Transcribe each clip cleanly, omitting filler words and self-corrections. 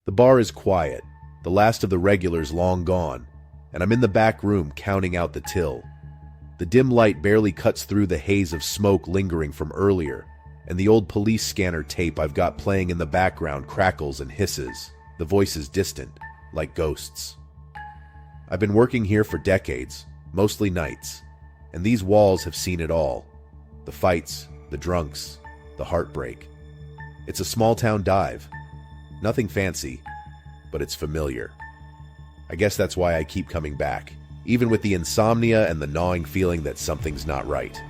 The bar is quiet, the last of the regulars long gone, and I'm in the back room counting out the till. The dim light barely cuts through the haze of smoke lingering from earlier, and the old police scanner tape I've got playing in the background crackles and hisses, the voices distant, like ghosts. I've been working here for decades, mostly nights, and these walls have seen it all. The fights, the drunks, the heartbreak. It's a small-town dive. Nothing fancy, but it's familiar. I guess that's why I keep coming back, even with the insomnia and the gnawing feeling that something's not right.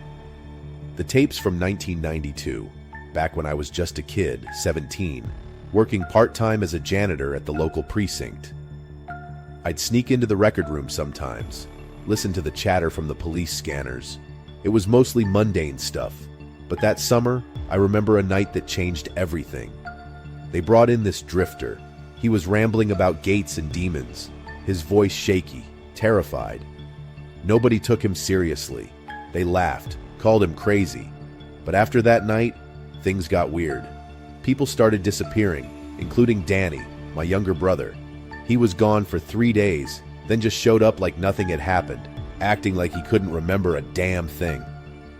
The tape's from 1992, back when I was just a kid, 17, working part-time as a janitor at the local precinct. I'd sneak into the record room sometimes, listen to the chatter from the police scanners. It was mostly mundane stuff, but that summer, I remember a night that changed everything. They brought in this drifter. He was rambling about gates and demons, his voice shaky, terrified. Nobody took him seriously. They laughed, called him crazy. But after that night, things got weird. People started disappearing, including Danny, my younger brother. He was gone for 3 days, then just showed up like nothing had happened, acting like he couldn't remember a damn thing.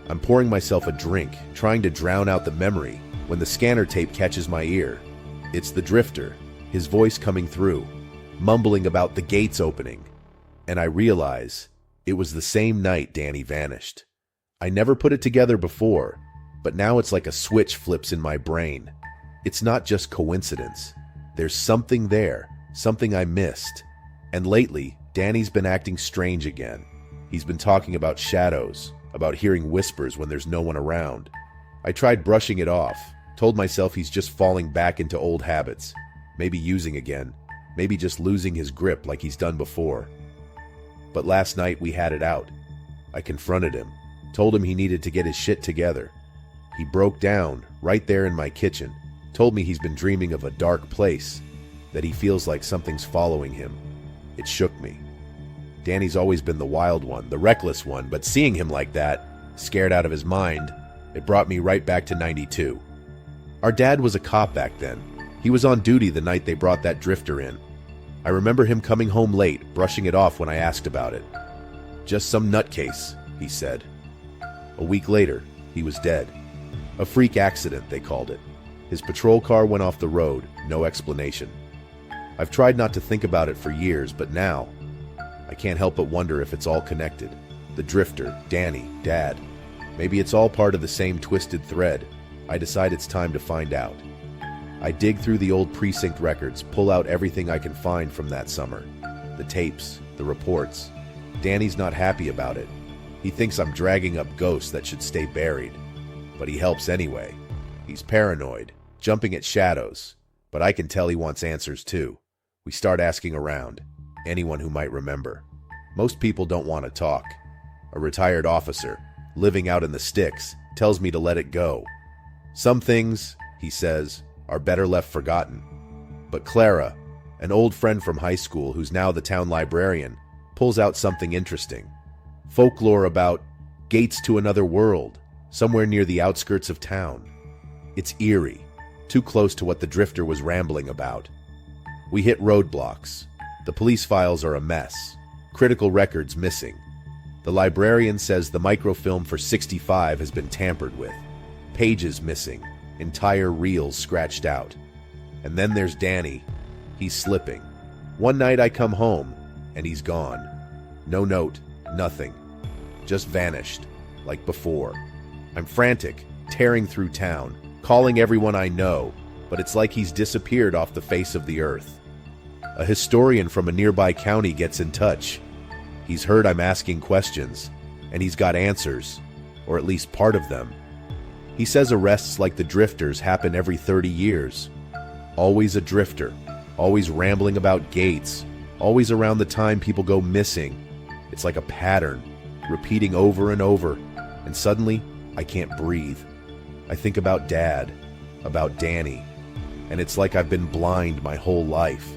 I'm pouring myself a drink, trying to drown out the memory, when the scanner tape catches my ear. It's the drifter, his voice coming through, mumbling about the gates opening. And I realize it was the same night Danny vanished. I never put it together before, but now it's like a switch flips in my brain. It's not just coincidence. There's something there, something I missed. And lately, Danny's been acting strange again. He's been talking about shadows, about hearing whispers when there's no one around. I tried brushing it off, told myself he's just falling back into old habits, maybe using again, maybe just losing his grip like he's done before. But last night we had it out. I confronted him, told him he needed to get his shit together. He broke down right there in my kitchen, told me he's been dreaming of a dark place, that he feels like something's following him. It shook me. Danny's always been the wild one, the reckless one, but seeing him like that, scared out of his mind, it brought me right back to 92. Our dad was a cop back then. He was on duty the night they brought that drifter in. I remember him coming home late, brushing it off when I asked about it. Just some nutcase, he said. A week later, he was dead. A freak accident, they called it. His patrol car went off the road, no explanation. I've tried not to think about it for years, but now, I can't help but wonder if it's all connected. The drifter, Danny, Dad. Maybe it's all part of the same twisted thread. I decide it's time to find out. I dig through the old precinct records, pull out everything I can find from that summer. The tapes, the reports. Danny's not happy about it. He thinks I'm dragging up ghosts that should stay buried. But he helps anyway. He's paranoid, jumping at shadows. But I can tell he wants answers too. We start asking around. Anyone who might remember. Most people don't want to talk. A retired officer, living out in the sticks, tells me to let it go. Some things, he says, are better left forgotten. But Clara, an old friend from high school who's now the town librarian, pulls out something interesting. Folklore about gates to another world, somewhere near the outskirts of town. It's eerie, too close to what the drifter was rambling about. We hit roadblocks. The police files are a mess. Critical records missing. The librarian says the microfilm for 65 has been tampered with. Pages missing. Entire reels scratched out. And then there's Danny. He's slipping. One night I come home, and he's gone. No note, nothing. Just vanished, like before. I'm frantic, tearing through town, calling everyone I know, but it's like he's disappeared off the face of the earth. A historian from a nearby county gets in touch. He's heard I'm asking questions, and he's got answers, or at least part of them. He says arrests like the drifters happen every 30 years. Always a drifter, always rambling about gates, always around the time people go missing. It's like a pattern, repeating over and over, and suddenly I can't breathe. I think about Dad, about Danny, and it's like I've been blind my whole life.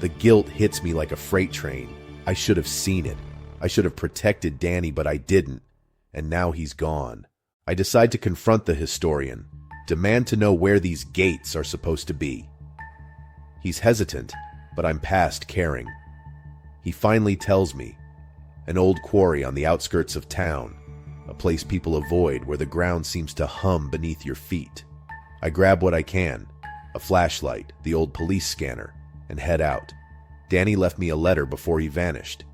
The guilt hits me like a freight train. I should have seen it. I should have protected Danny, but I didn't. And now he's gone. I decide to confront the historian, demand to know where these gates are supposed to be. He's hesitant, but I'm past caring. He finally tells me, an old quarry on the outskirts of town, a place people avoid where the ground seems to hum beneath your feet. I grab what I can, a flashlight, the old police scanner, and head out. Danny left me a letter before he vanished.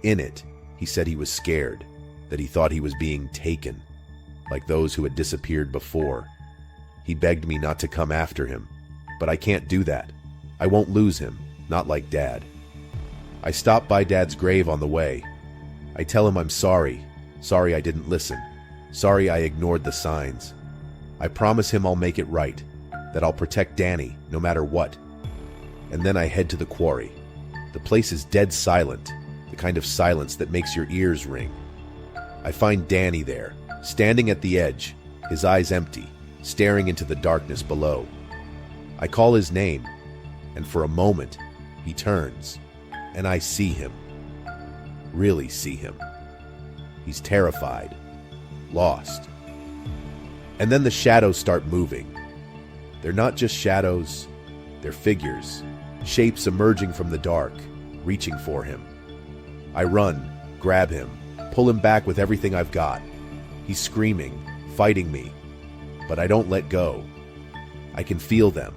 In it, he said he was scared, that he thought he was being taken, like those who had disappeared before. He begged me not to come after him, but I can't do that. I won't lose him, not like Dad. I stop by Dad's grave on the way. I tell him I'm sorry I didn't listen, sorry I ignored the signs. I promise him I'll make it right, that I'll protect Danny no matter what. And then I head to the quarry. The place is dead silent, the kind of silence that makes your ears ring. I find Danny there, standing at the edge, his eyes empty, staring into the darkness below. I call his name, and for a moment, he turns, and I see him. Really see him. He's terrified, lost. And then the shadows start moving. They're not just shadows, they're figures, shapes emerging from the dark, reaching for him. I run, grab him, pull him back with everything I've got. He's screaming, fighting me, but I don't let go. I can feel them,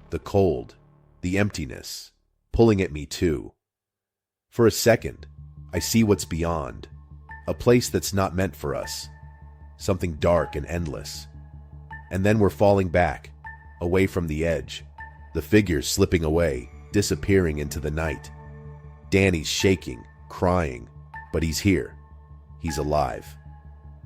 the cold, the emptiness, pulling at me too. For a second, I see what's beyond, a place that's not meant for us, something dark and endless. And then we're falling back, away from the edge, the figures slipping away, disappearing into the night. Danny's shaking, crying, but he's here. He's alive.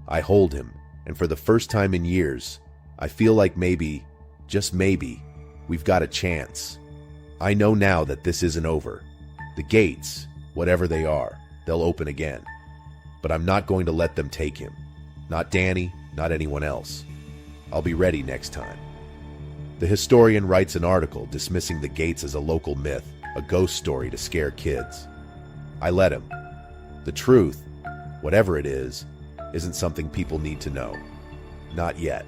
I hold him, and for the first time in years, I feel like maybe, just maybe, we've got a chance. I know now that this isn't over. The gates, whatever they are, they'll open again. But I'm not going to let them take him. Not Danny, not anyone else. I'll be ready next time. The historian writes an article dismissing the gates as a local myth, a ghost story to scare kids. I let him. The truth, whatever it is, isn't something people need to know. Not yet.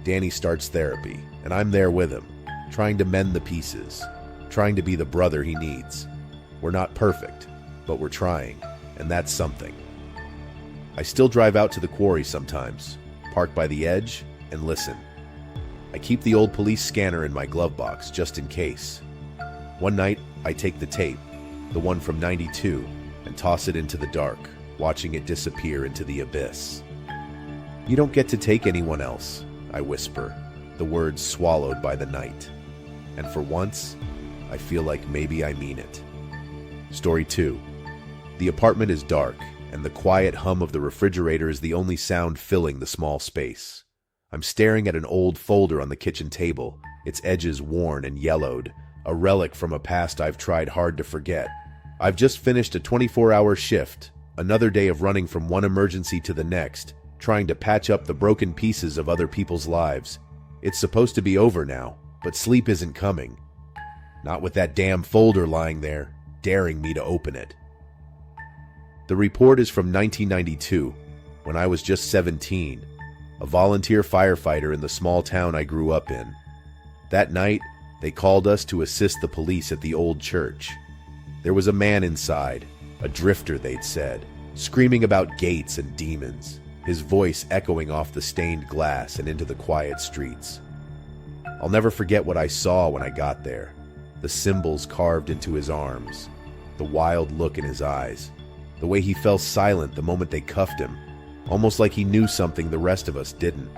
Danny starts therapy, and I'm there with him, trying to mend the pieces, trying to be the brother he needs. We're not perfect, but we're trying, and that's something. I still drive out to the quarry sometimes, park by the edge, and listen. I keep the old police scanner in my glove box just in case. One night, I take the tape, the one from '92, and toss it into the dark, watching it disappear into the abyss. You don't get to take anyone else, I whisper, the words swallowed by the night. And for once, I feel like maybe I mean it. Story 2. The apartment is dark, and the quiet hum of the refrigerator is the only sound filling the small space. I'm staring at an old folder on the kitchen table, its edges worn and yellowed, a relic from a past I've tried hard to forget. I've just finished a 24-hour shift, another day of running from one emergency to the next, trying to patch up the broken pieces of other people's lives. It's supposed to be over now, but sleep isn't coming. Not with that damn folder lying there, daring me to open it. The report is from 1992, when I was just 17, a volunteer firefighter in the small town I grew up in. That night, they called us to assist the police at the old church. There was a man inside, a drifter, they'd said, screaming about gates and demons, his voice echoing off the stained glass and into the quiet streets. I'll never forget what I saw when I got there, the symbols carved into his arms, the wild look in his eyes, the way he fell silent the moment they cuffed him, almost like he knew something the rest of us didn't.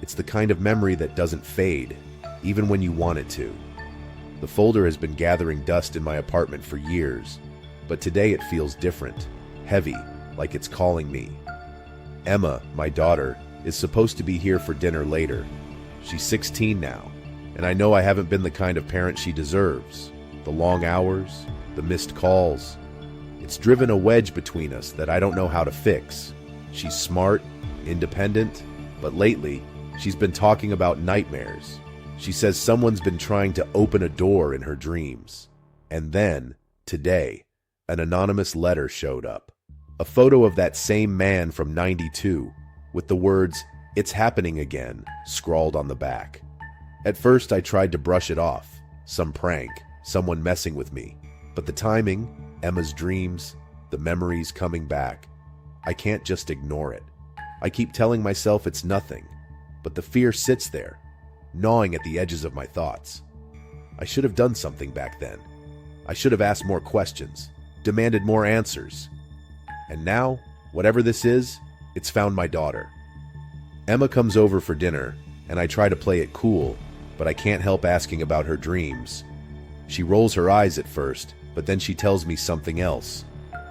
It's the kind of memory that doesn't fade, even when you want it to. The folder has been gathering dust in my apartment for years, but today it feels different, heavy, like it's calling me. Emma, my daughter, is supposed to be here for dinner later. She's 16 now, and I know I haven't been the kind of parent she deserves. The long hours, the missed calls. It's driven a wedge between us that I don't know how to fix. She's smart, independent, but lately, she's been talking about nightmares. She says someone's been trying to open a door in her dreams. And then, today, an anonymous letter showed up. A photo of that same man from '92, with the words, "It's happening again," scrawled on the back. At first, I tried to brush it off, some prank, someone messing with me. But the timing, Emma's dreams, the memories coming back, I can't just ignore it. I keep telling myself it's nothing, but the fear sits there, gnawing at the edges of my thoughts. I should have done something back then. I should have asked more questions, demanded more answers. And now, whatever this is, it's found my daughter. Emma comes over for dinner, and I try to play it cool, but I can't help asking about her dreams. She rolls her eyes at first, but then she tells me something else.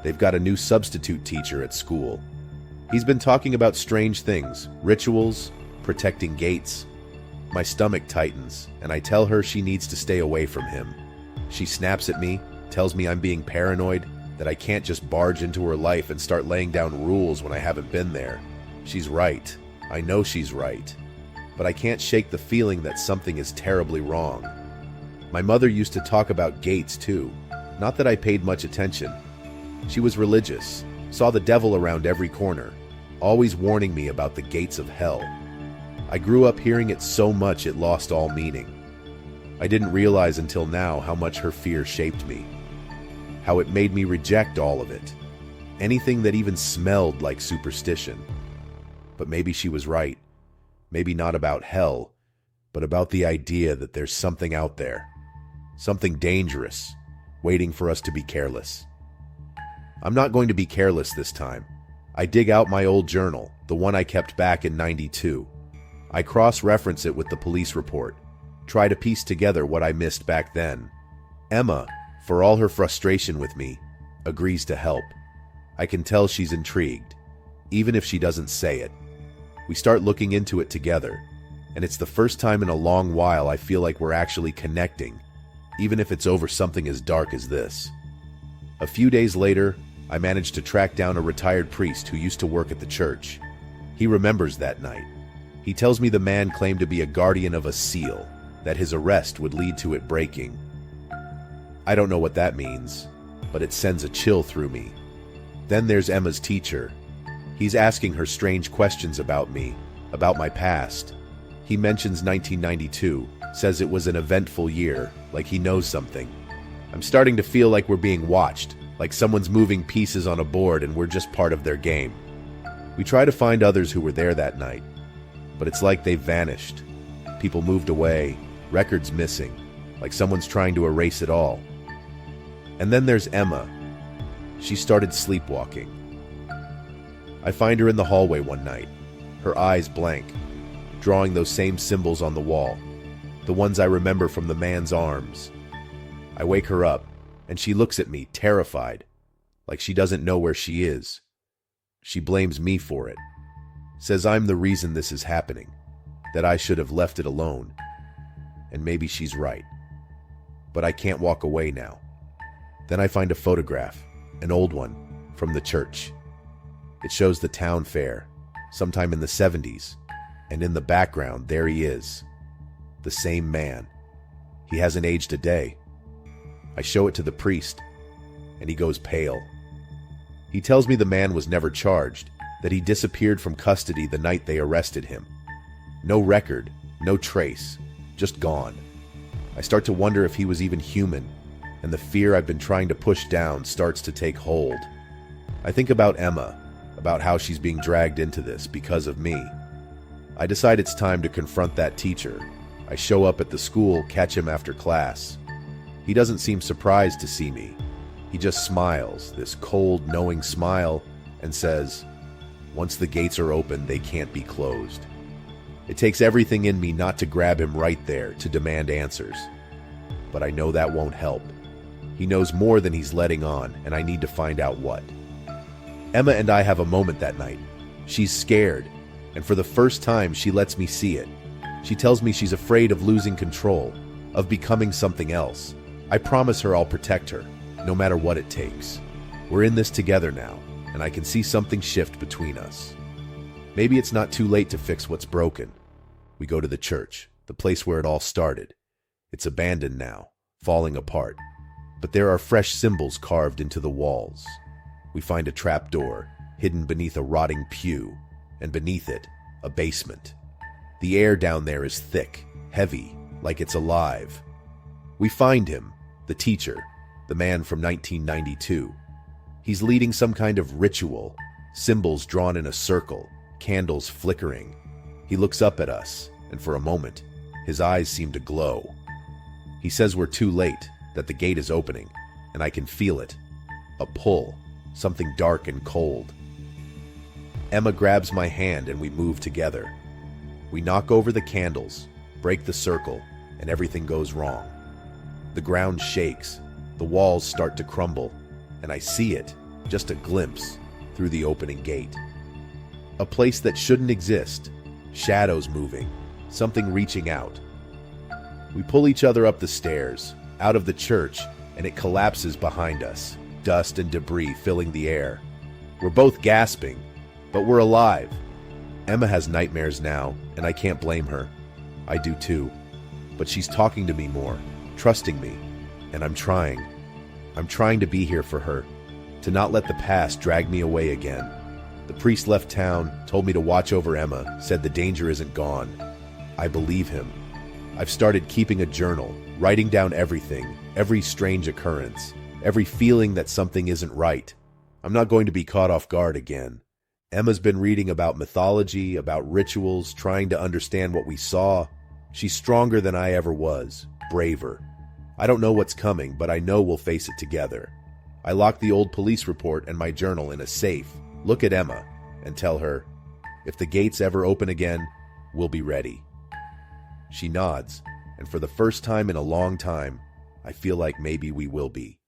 They've got a new substitute teacher at school. He's been talking about strange things, rituals, protecting gates. My stomach tightens, and I tell her she needs to stay away from him. She snaps at me, tells me I'm being paranoid, that I can't just barge into her life and start laying down rules when I haven't been there. She's right. I know she's right. But I can't shake the feeling that something is terribly wrong. My mother used to talk about gates too. Not that I paid much attention. She was religious, saw the devil around every corner, always warning me about the gates of hell. I grew up hearing it so much it lost all meaning. I didn't realize until now how much her fear shaped me, how it made me reject all of it, anything that even smelled like superstition. But maybe she was right. Maybe not about hell, but about the idea that there's something out there, something dangerous, waiting for us to be careless. I'm not going to be careless this time. I dig out my old journal, the one I kept back in '92. I cross-reference it with the police report, try to piece together what I missed back then. Emma, for all her frustration with me, agrees to help. I can tell she's intrigued, even if she doesn't say it. We start looking into it together, and it's the first time in a long while I feel like we're actually connecting, even if it's over something as dark as this. A few days later, I managed to track down a retired priest who used to work at the church. He remembers that night. He tells me the man claimed to be a guardian of a seal, that his arrest would lead to it breaking. I don't know what that means, but it sends a chill through me. Then there's Emma's teacher. He's asking her strange questions about me, about my past. He mentions 1992, says it was an eventful year, like he knows something. I'm starting to feel like we're being watched, like someone's moving pieces on a board and we're just part of their game. We try to find others who were there that night, but it's like they've vanished. People moved away, records missing, like someone's trying to erase it all. And then there's Emma. She started sleepwalking. I find her in the hallway one night, her eyes blank, drawing those same symbols on the wall, the ones I remember from the man's arms. I wake her up, and she looks at me, terrified, like she doesn't know where she is. She blames me for it, says I'm the reason this is happening, that I should have left it alone. And maybe she's right. But I can't walk away now. Then I find a photograph, an old one, from the church. It shows the town fair, sometime in the 70s, and in the background there he is, the same man. He hasn't aged a day. I show it to the priest, and he goes pale. He tells me the man was never charged, that he disappeared from custody the night they arrested him. No record, no trace, just gone. I start to wonder if he was even human, and the fear I've been trying to push down starts to take hold. I think about Emma, about how she's being dragged into this because of me. I decide it's time to confront that teacher. I show up at the school, catch him after class. He doesn't seem surprised to see me. He just smiles, this cold, knowing smile, and says, "Once the gates are open, they can't be closed." It takes everything in me not to grab him right there to demand answers. But I know that won't help. He knows more than he's letting on, and I need to find out what. Emma and I have a moment that night. She's scared, and for the first time she lets me see it. She tells me she's afraid of losing control, of becoming something else. I promise her I'll protect her, no matter what it takes. We're in this together now, and I can see something shift between us. Maybe it's not too late to fix what's broken. We go to the church, the place where it all started. It's abandoned now, falling apart. But there are fresh symbols carved into the walls. We find a trap door, hidden beneath a rotting pew, and beneath it, a basement. The air down there is thick, heavy, like it's alive. We find him, the teacher, the man from 1992. He's leading some kind of ritual, symbols drawn in a circle, candles flickering. He looks up at us, and for a moment, his eyes seem to glow. He says we're too late, that the gate is opening, and I can feel it. A pull, something dark and cold. Emma grabs my hand and we move together. We knock over the candles, break the circle, and everything goes wrong. The ground shakes, the walls start to crumble, and I see it, just a glimpse, through the opening gate. A place that shouldn't exist, shadows moving, something reaching out. We pull each other up the stairs, out of the church, and it collapses behind us, dust and debris filling the air. We're both gasping, but we're alive. Emma has nightmares now, and I can't blame her. I do too. But she's talking to me more, trusting me, and I'm trying. I'm trying to be here for her, to not let the past drag me away again. The priest left town, told me to watch over Emma, said the danger isn't gone. I believe him. I've started keeping a journal, writing down everything, every strange occurrence, every feeling that something isn't right. I'm not going to be caught off guard again. Emma's been reading about mythology, about rituals, trying to understand what we saw. She's stronger than I ever was, braver. I don't know what's coming, but I know we'll face it together. I lock the old police report and my journal in a safe, look at Emma, and tell her, if the gates ever open again, we'll be ready. She nods, and for the first time in a long time, I feel like maybe we will be.